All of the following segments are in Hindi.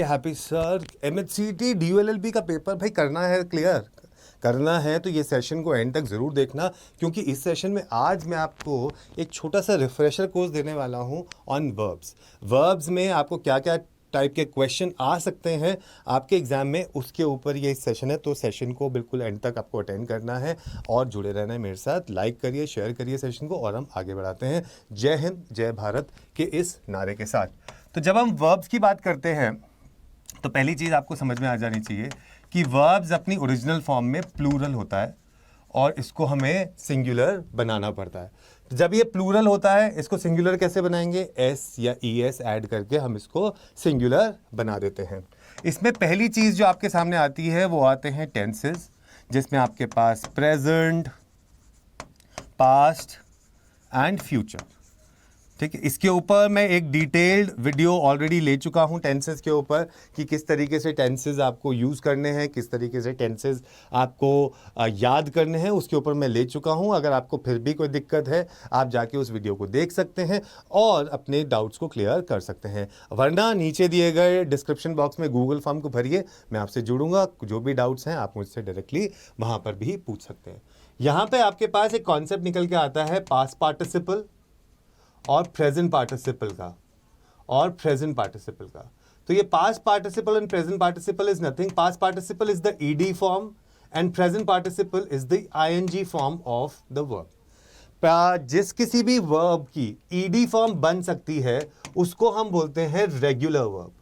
Happy sir. MHCT DULLB का पेपर भाई करना है क्लियर, करना है तो ये सेशन को एंड तक ज़रूर देखना, क्योंकि इस सेशन में आज मैं आपको एक छोटा सा रिफ्रेशर कोर्स देने वाला हूँ ऑन वर्ब्स। वर्ब्स में आपको क्या क्या टाइप के क्वेश्चन आ सकते हैं आपके एग्जाम में, उसके ऊपर ये सेशन है। तो सेशन को बिल्कुल एंड तक आपको अटेंड करना है और जुड़े रहना है मेरे साथ। लाइक करिए, शेयर करिए सेशन को, और हम आगे बढ़ाते हैं जय हिंद जय भारत के इस नारे के साथ। तो जब हम वर्ब्स की बात करते हैं तो पहली चीज़ आपको समझ में आ जानी चाहिए कि वर्ब्स अपनी ओरिजिनल फॉर्म में प्लूरल होता है और इसको हमें सिंगुलर बनाना पड़ता है। तो जब ये प्लूरल होता है, इसको सिंगुलर कैसे बनाएंगे? एस या ES ऐड करके हम इसको सिंगुलर बना देते हैं। इसमें पहली चीज़ जो आपके सामने आती है वो आते हैं टेंसेस, जिसमें आपके पास प्रेजेंट, पास्ट एंड फ्यूचर। ठीक है, इसके ऊपर मैं एक डिटेल्ड वीडियो ऑलरेडी ले चुका हूं टेंसेस के ऊपर, कि किस तरीके से टेंसेस आपको यूज़ करने हैं, किस तरीके से टेंसेस आपको याद करने हैं, उसके ऊपर मैं ले चुका हूं। अगर आपको फिर भी कोई दिक्कत है, आप जाके उस वीडियो को देख सकते हैं और अपने डाउट्स को क्लियर कर सकते हैं। वरना नीचे दिए गए डिस्क्रिप्शन बॉक्स में गूगल फॉर्म को भरिए, मैं आपसे जुड़ूंगा। जो भी डाउट्स हैं आप मुझसे डायरेक्टली वहाँ पर भी पूछ सकते हैं। यहाँ पर आपके पास एक कॉन्सेप्ट निकल के आता है पास्ट पार्टिसिपल और प्रेजेंट पार्टिसिपल का, तो ये past participle and present participle is nothing. Past participle is the ED form and present participle is the ING form of the verb. जिस किसी भी वर्ब की ED फॉर्म बन सकती है उसको हम बोलते हैं रेगुलर वर्ब,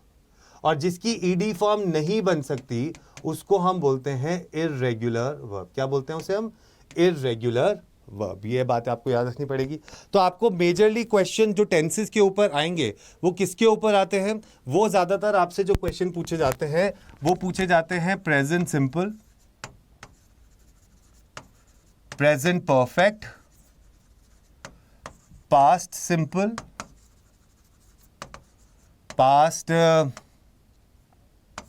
और जिसकी ED फॉर्म नहीं बन सकती उसको हम बोलते हैं इर्रेगुलर वर्ब। क्या बोलते हैं उसे हम? Irregular verb. ये बात आपको याद रखनी पड़ेगी। तो आपको मेजरली क्वेश्चन जो टेंसेस के ऊपर आएंगे वो किसके ऊपर आते हैं? वो ज्यादातर आपसे जो क्वेश्चन पूछे जाते हैं वो पूछे जाते हैं present simple, present perfect, past simple, past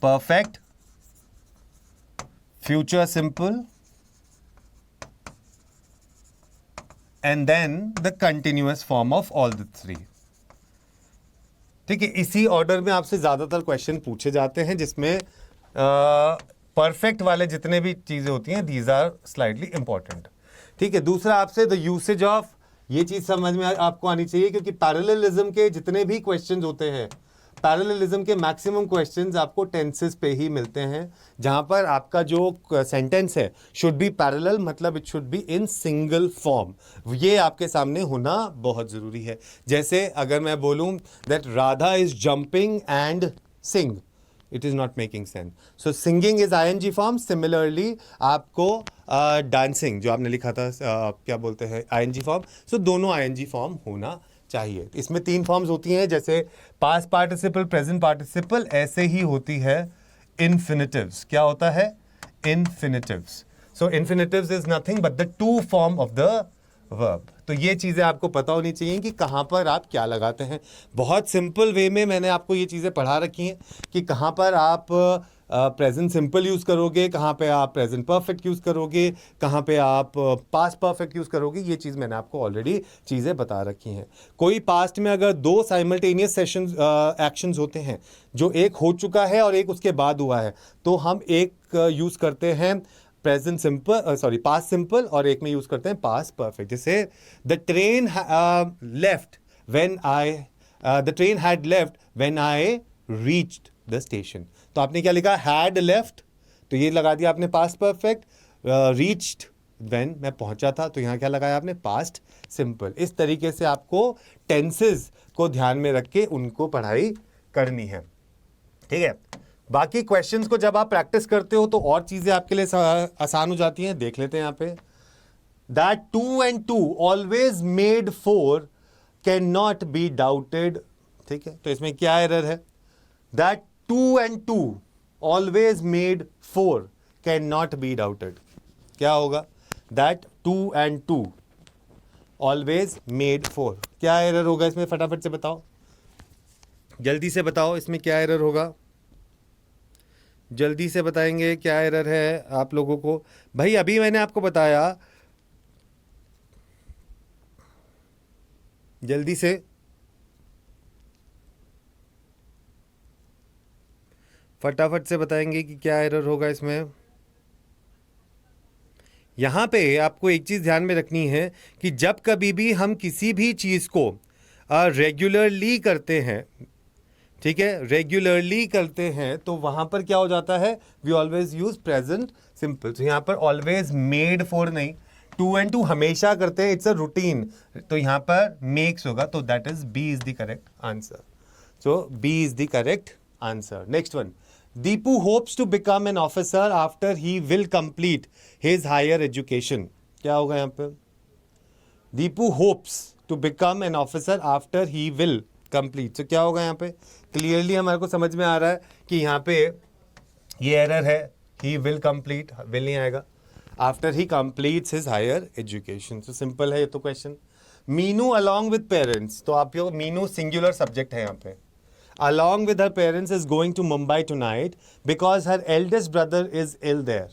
perfect, future simple and then the continuous form of all the three। ठीक है, इसी ऑर्डर में आपसे ज्यादातर क्वेश्चन पूछे जाते हैं, जिसमें परफेक्ट वाले जितने भी चीजें होती हैं दीज आर स्लाइटली इंपॉर्टेंट। ठीक है, दूसरा आपसे द यूसेज ऑफ, ये चीज समझ में आपको आनी चाहिए, क्योंकि पैरेललिज्म के जितने भी क्वेश्चंस होते हैं, पैरेललिज्म के मैक्सिमम क्वेश्चंस आपको टेंसेस पे ही मिलते हैं, जहां पर आपका जो सेंटेंस है शुड बी पैरेलल, मतलब it should be in single form. ये आपके सामने होना बहुत जरूरी है। जैसे अगर मैं बोलूं that Radha is jumping and Singh, it is not making sense. So singing is ING form. Similarly आपको डांसिंग जो आपने लिखा था क्या बोलते हैं ING फॉर्म। सो दोनों ING फॉर्म होना चाहिए। इसमें 3 फॉर्म्स होती हैं, जैसे पास्ट पार्टिसिपल, प्रेजेंट पार्टिसिपल, ऐसे ही होती है इन्फिनिटिव्स। क्या होता है? Infinitives. So infinitives is nothing but the 2 form of the verb. तो ये चीज़ें आपको पता होनी चाहिए कि कहाँ पर आप क्या लगाते हैं। बहुत सिंपल वे में मैंने आपको ये चीज़ें पढ़ा रखी हैं कि कहाँ पर आप प्रेजेंट सिंपल यूज़ करोगे, कहाँ पे आप प्रेजेंट परफेक्ट यूज़ करोगे, कहाँ पे आप पास्ट परफेक्ट यूज़ करोगे। ये चीज़ मैंने आपको ऑलरेडी चीज़ें बता रखी हैं। कोई पास्ट में अगर 2 साइमल्टेनियस सेशंस एक्शंस होते हैं, जो एक हो चुका है और एक उसके बाद हुआ है, तो हम एक यूज़ करते हैं present simple, sorry past simple, और एक में यूज करते हैं पास्ट परफेक्ट। जैसे the train left when I, the train had left when I reached the station. तो आपने क्या लिखा? हैड लेफ्ट, तो ये लगा दिया आपने पास्ट परफेक्ट। रीच्ड व्हेन, मैं पहुंचा था, तो यहां क्या लगाया आपने? Past simple. इस तरीके से आपको टेंसेस को ध्यान में रख के उनको पढ़ाई करनी है। ठीक है, बाकी क्वेश्चंस को जब आप प्रैक्टिस करते हो तो और चीजें आपके लिए आसान हो जाती हैं। देख लेते हैं यहां पे, that 2 and 2 always made 4 can not be doubted. ठीक है, तो इसमें क्या एरर है? That 2 and 2 always made 4 can not be doubted. क्या होगा? That 2 and 2 always made 4। क्या एरर होगा इसमें? फटाफट से बताओ, जल्दी से बताओ, इसमें क्या एरर होगा? जल्दी से बताएंगे क्या एरर है आप लोगों को। भाई अभी मैंने आपको बताया, जल्दी से। फटाफट से बताएंगे कि क्या एरर होगा इसमें। यहाँ पे आपको एक चीज़ ध्यान में रखनी है कि जब कभी भी हम किसी भी चीज़ को रेगुलरली करते हैं, ठीक है, रेगुलरली करते हैं, तो वहाँ पर क्या हो जाता है, we always use present simple. तो यहाँ पर ऑलवेज मेड फॉर नहीं, 2 and 2 हमेशा करते हैं, इट्स अ रूटीन, तो यहाँ पर मेक्स होगा, तो that is B is the correct answer. So B is the correct answer. Next one, Deepu hopes to become an officer after he will complete his higher education. क्या होगा यहाँ पे? Deepu hopes to become an officer after he will complete. So क्या होगा यहाँ पे? Clearly हमारे को समझ में आ रहा है कि यहाँ पे ये एरर है, he will complete, will नहीं आएगा, after he completes his higher education. So simple है ये तो question. Meenu along with parents, तो आप यो मीनू सिंगुलर सब्जेक्ट है यहाँ पे, along with her parents is going to Mumbai tonight because her eldest brother is ill there.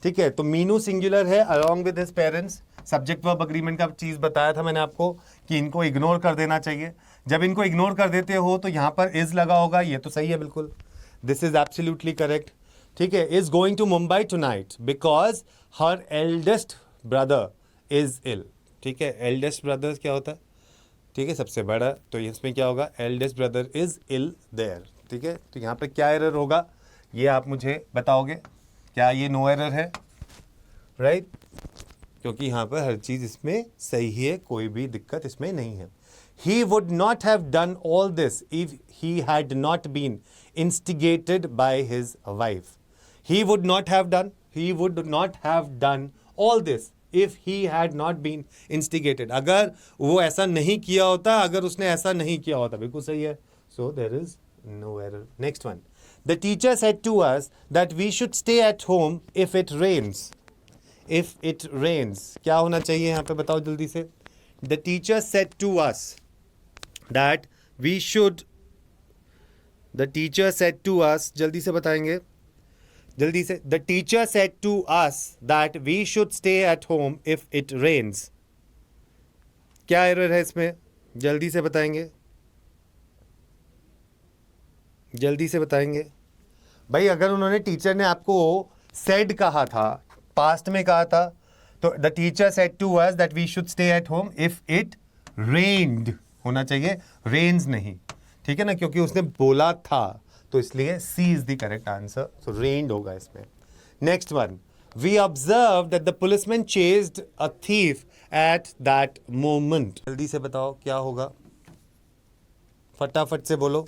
ठीक है, तो मीनू सिंगुलर है, along with his parents, subject verb agreement का चीज बताया था मैंने आपको कि इनको इग्नोर कर देना चाहिए। जब इनको इग्नोर कर देते हो तो यहाँ पर इज लगा होगा, ये तो सही है बिल्कुल, दिस इज एब्सोल्युटली करेक्ट। ठीक है, is going to Mumbai tonight because her eldest brother is ill. ठीक है, एल्डेस्ट ब्रदर क्या होता है, ठीक है, सबसे बड़ा, तो इसमें क्या होगा, eldest brother is ill there. ठीक है, तो यहाँ पे क्या एरर होगा ये आप मुझे बताओगे, क्या ये नो एरर है, राइट? क्योंकि यहाँ पर हर चीज़ इसमें सही है, कोई भी दिक्कत इसमें नहीं है। He would not have done all this if he had not been instigated by his wife. He would not have done all this if he had not been instigated. अगर वो ऐसा नहीं किया होता, अगर उसने ऐसा नहीं किया होता, बिल्कुल सही है। So there is no error. Next one. The teacher said to us that we should stay at home if it rains. If it rains, क्या होना चाहिए यहाँ पे बताओ जल्दी से। The teacher said to us that we should, the teacher said to us, जल्दी से बताएंगे, जल्दी से। The teacher said to us that we should stay at home if it rains. क्या एरर है इसमें, जल्दी से बताएंगे, जल्दी से बताएंगे भाई। अगर उन्होंने, टीचर ने आपको said कहा था, पास्ट में कहा था, तो the teacher said to us that we should stay at home if it rained होना चाहिए, रेन्स नहीं, ठीक है ना, क्योंकि उसने बोला था, तो इसलिए C is the correct answer. So rained होगा इसमें। Next one, we observe that the policeman chased a thief at that moment. जल्दी से बताओ क्या होगा, फटाफट से बोलो,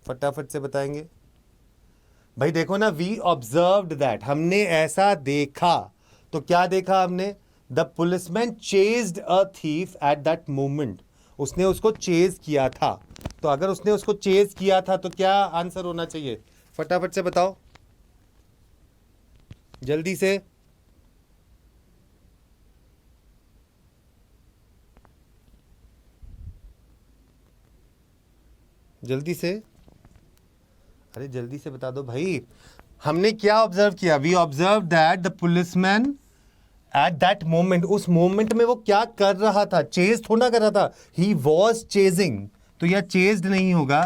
फटाफट से बताएंगे भाई। देखो ना, वी ऑब्जर्व्ड दैट, हमने ऐसा देखा, तो क्या देखा हमने, the policeman chased a thief at that moment, उसने उसको चेज किया था, तो अगर उसने उसको चेज किया था तो क्या आंसर होना चाहिए, फटाफट से बताओ जल्दी से, जल्दी से, अरे जल्दी से बता दो भाई। हमने क्या ऑब्जर्व किया, we observe that the policeman at that moment, उस मोमेंट में वो क्या कर रहा था, चेज थोड़ा कर रहा था, ही वॉज चेजिंग, तो यह चेज्ड नहीं होगा,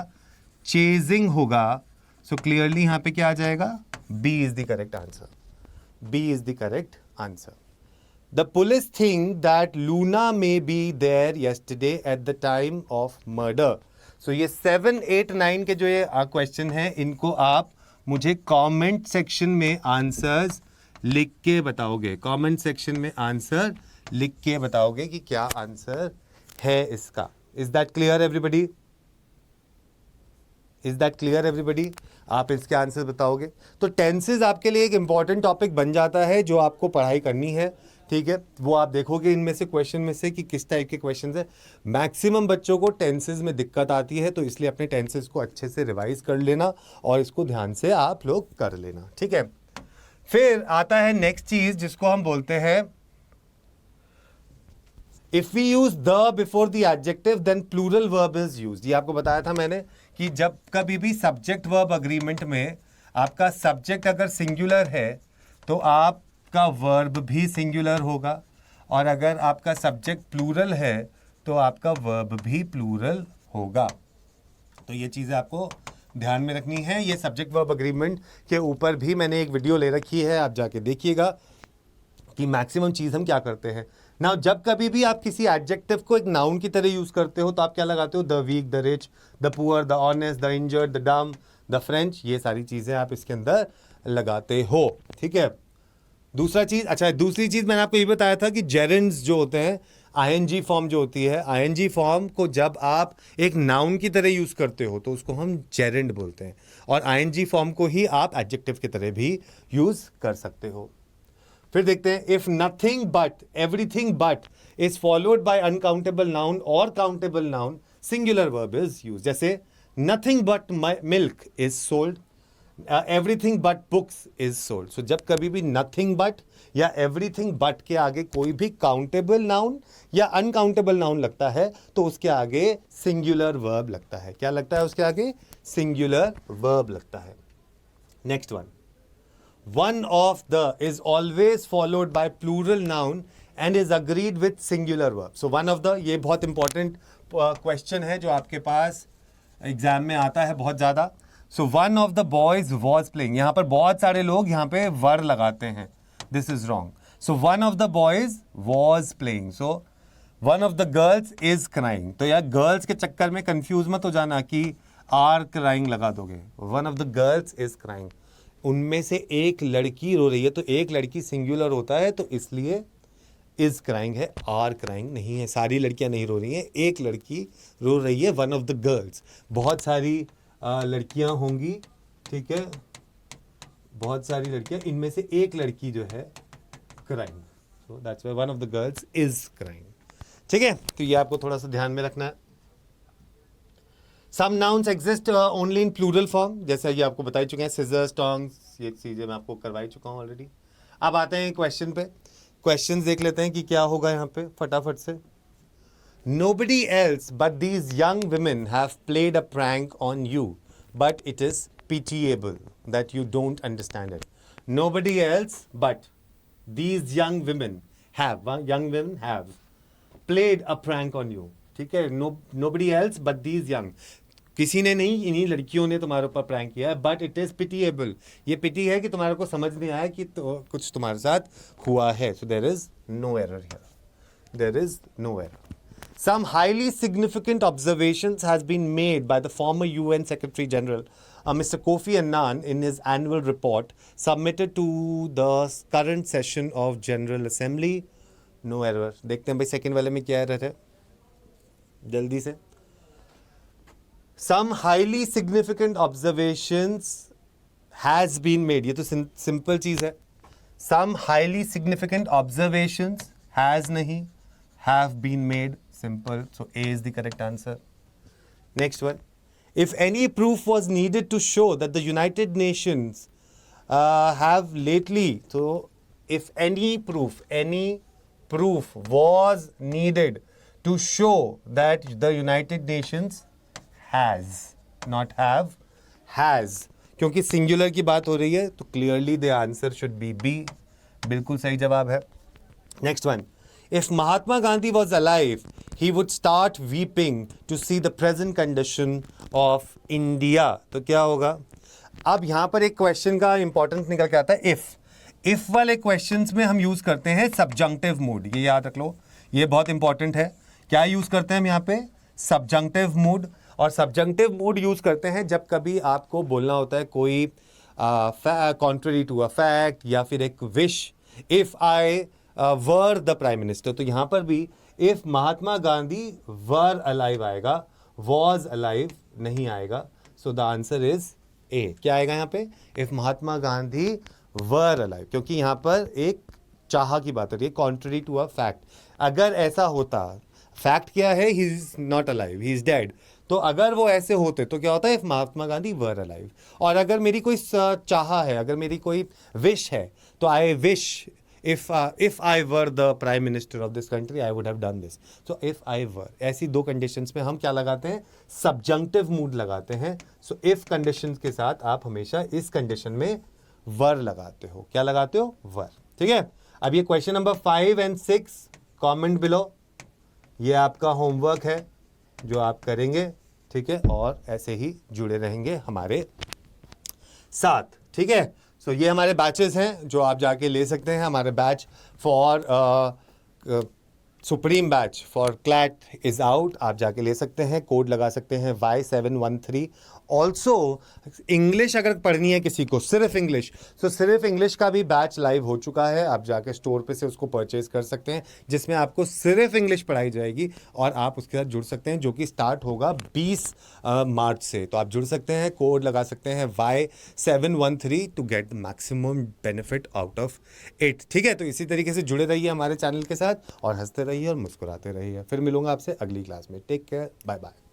चेजिंग होगा। सो क्लियरली यहां पे क्या आ जाएगा, B is the correct answer, B is the correct answer. The police think that Luna may be there yesterday at the time of murder. So ये 7, 8, 9 के जो ये क्वेश्चन है, इनको आप मुझे कमेंट सेक्शन में आंसर्स लिख के बताओगे, कमेंट सेक्शन में आंसर लिख के बताओगे कि क्या आंसर है इसका। Is that clear everybody, is that clear everybody, आप इसके आंसर बताओगे। तो टेंसेज आपके लिए एक इंपॉर्टेंट टॉपिक बन जाता है जो आपको पढ़ाई करनी है, ठीक है, वो आप देखोगे इनमें से क्वेश्चन में से कि किस टाइप के क्वेश्चन है। मैक्सिमम बच्चों को टेंसेज में दिक्कत आती है, तो इसलिए अपने टेंसेज को अच्छे से रिवाइज कर लेना और इसको ध्यान से आप लोग कर लेना, ठीक है। फिर आता है नेक्स्ट चीज जिसको हम बोलते हैं, if we use the before the adjective then plural verb is used. ये आपको बताया था मैंने कि जब कभी भी सब्जेक्ट वर्ब अग्रीमेंट में आपका सब्जेक्ट अगर सिंगुलर है तो आपका वर्ब भी सिंगुलर होगा, और अगर आपका सब्जेक्ट प्लूरल है तो आपका वर्ब भी प्लूरल होगा, तो ये चीज़ें आपको ध्यान में रखनी है। ये सब्जेक्ट वर्ब अग्रीमेंट के ऊपर भी मैंने एक वीडियो ले रखी है, आप जाके देखिएगा कि मैक्सिमम चीज़ हम क्या करते हैं। नाउ जब कभी भी आप किसी एडजेक्टिव को एक नाउन की तरह यूज़ करते हो तो आप क्या लगाते हो, the weak, the rich, the poor, the honest, the injured, the dumb, the French, ये सारी चीज़ें आप इसके अंदर लगाते हो। ठीक है। दूसरा चीज़, अच्छा दूसरी चीज़ मैंने आपको ये बताया था कि जेरेंड्स जो होते हैं, आईएनजी फॉर्म जो होती है, आईएनजी फॉर्म को जब आप एक नाउन की तरह यूज़ करते हो तो उसको हम जेरेंड बोलते हैं, और आईएनजी फॉर्म को ही आप एडजेक्टिव की तरह भी यूज़ कर सकते हो। फिर देखते हैं, if nothing but, everything but is followed by uncountable noun और countable noun, singular verb is use. जैसे nothing but milk is sold, everything but books is sold. So जब कभी भी नथिंग बट या एवरीथिंग बट के आगे कोई भी काउंटेबल नाउन या अनकाउंटेबल नाउन लगता है तो उसके आगे सिंगुलर वर्ब लगता है। क्या लगता है उसके आगे? सिंगुलर वर्ब लगता है। Next one, one of the is always followed by plural noun and is agreed with singular verb. So one of the, ये बहुत important question है जो आपके पास एग्जाम में आता है बहुत ज़्यादा। So one of the boys was playing, यहाँ पर बहुत सारे लोग यहाँ पे वर लगाते हैं, this is wrong. So one of the boys was playing. So one of the girls is crying. तो यार गर्ल्स के चक्कर में कंफ्यूज मत हो जाना कि are crying लगा दोगे। One of the girls is crying, उनमें से एक लड़की रो रही है, तो एक लड़की सिंगुलर होता है तो इसलिए इज क्राइंग है, आर क्राइंग नहीं है। सारी लड़कियां नहीं रो रही हैं, एक लड़की रो रही है, वन ऑफ द गर्ल्स। बहुत सारी लड़कियां होंगी, ठीक है, बहुत सारी लड़कियां, इनमें से एक लड़की जो है crying, so that's why one of the girls is crying. ठीक है, तो ये आपको थोड़ा सा ध्यान में रखना है। Some nouns exist only in plural form, जैसा ये आपको बता ही चुके हैं, scissors, tongs, ये चीज़ें मैं आपको करवा ही चुका हूँ ऑलरेडी। अब आते हैं क्वेश्चन पे, क्वेश्चन देख लेते हैं कि क्या होगा यहाँ पे फटाफट से। Nobody else but these young women have played a prank on you, but it is pitiable that you don't understand it. Nobody else but these young women have played a prank on you. ठीक है, nobody else but these young, किसी ने नहीं, इन्हीं लड़कियों ने तुम्हारे ऊपर प्रैंक किया है, बट इट इज पिटीएबल, ये पिटी है कि तुम्हारे को समझ नहीं आया कि तो कुछ तुम्हारे साथ हुआ है। So there is no error here, there is no error. Some highly significant observations has been made by the former UN Secretary General Mr. Kofi Annan in his annual report submitted to the current session of General Assembly. No error। देखते हैं भाई सेकंड वाले में क्या एरर है जल्दी से। Some highly significant observations has been made, ये तो सिंपल चीज है। Some highly significant observations has नहीं, have been made, simple, so A is the correct answer. Next one, if any proof was needed to show that the United Nations have lately, so if any proof was needed to show that the United Nations has, not have, has, क्योंकि सिंगुलर की बात हो रही है तो clearly the answer should be B, बिल्कुल सही जवाब है। Next one, if Mahatma Gandhi was alive he would start weeping to see the present condition of India, तो क्या होगा? अब यहां पर एक क्वेश्चन का इंपॉर्टेंस निकल के आता है, इफ वाले क्वेश्चंस में हम यूज करते हैं सब्जंक्टिव मूड, ये याद रख लो, ये बहुत इंपॉर्टेंट है। क्या यूज करते हैं हम यहाँ पे? Subjunctive mood. और सब्जंक्टिव मूड यूज करते हैं जब कभी आपको बोलना होता है कोई कॉन्ट्ररी टू अ फैक्ट या फिर एक wish. If I were the prime minister, तो यहाँ पर भी if Mahatma Gandhi were alive आएगा, वॉज अलाइव नहीं आएगा। So the answer is a. क्या आएगा यहाँ पे? If Mahatma Gandhi were alive, क्योंकि यहाँ पर एक चाह की बात हो रही है, कॉन्ट्ररी टू अ फैक्ट। अगर ऐसा होता, फैक्ट क्या है? He is not alive, he is dead. तो अगर वो ऐसे होते तो क्या होता है? If Mahatma Gandhi were alive. और अगर मेरी कोई चाह है, अगर मेरी कोई विश है, तो I wish if I were the prime minister of this country I would have done this. So if I were, ऐसी दो कंडीशंस में हम क्या लगाते हैं? सब्जंक्टिव मूड लगाते हैं। सो इफ कंडीशंस के साथ आप हमेशा इस कंडीशन में वर लगाते हो। क्या लगाते हो? वर। ठीक है, अब ये क्वेश्चन नंबर 5 और 6 कमेंट बिलो, ये आपका होमवर्क है जो आप करेंगे। ठीक है, और ऐसे ही जुड़े रहेंगे हमारे साथ, ठीक है। सो ये हमारे बैचेस हैं जो आप जाके ले सकते हैं। हमारे batch for supreme batch for CLAT is out, आप जाके ले सकते हैं, कोड लगा सकते हैं Y713। ऑल्सो इंग्लिश अगर पढ़नी है किसी को, सिर्फ इंग्लिश, तो सिर्फ इंग्लिश का भी बैच लाइव हो चुका है, आप जाके स्टोर पे से उसको परचेज कर सकते हैं, जिसमें आपको सिर्फ इंग्लिश पढ़ाई जाएगी और आप उसके साथ जुड़ सकते हैं, जो कि स्टार्ट होगा 20 मार्च से। तो आप जुड़ सकते हैं, कोड लगा सकते हैं Y713 to get the maximum benefit out of it, ठीक है। तो इसी तरीके से जुड़े रहिए हमारे चैनल के साथ और हंसते रहिए और मुस्कुराते रहिए। फिर मिलूंगा आपसे अगली क्लास में। Take care, bye bye.